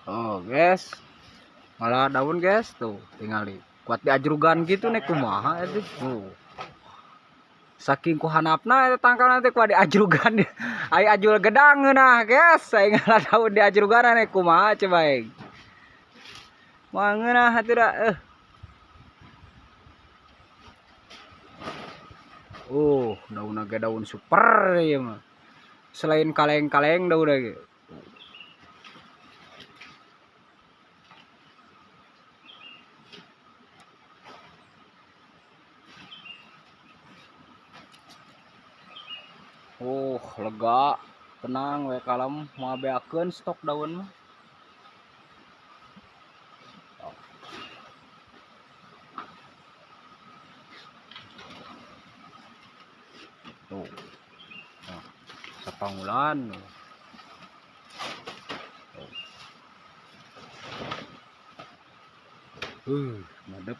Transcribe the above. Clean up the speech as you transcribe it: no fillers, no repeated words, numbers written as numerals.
Oh, guys. Malah daun, guys. Tuh, tinggal di kuat diajrugan gitu nih kumaha itu. Tuh. Saking ku hanapna eta tangkal nanti kuat diajrugan. Ai ajul gedang nah, guys. Saya ngalah daun diajrugan nih kumaha coba aing. Mangeunah atuh da daun naga daun super ya mah. Selain kaleng-kaleng daun lagi. Lega, tenang we kalem mau beakeun stok daun mah. Tuh. Nah, sapangulan. Madep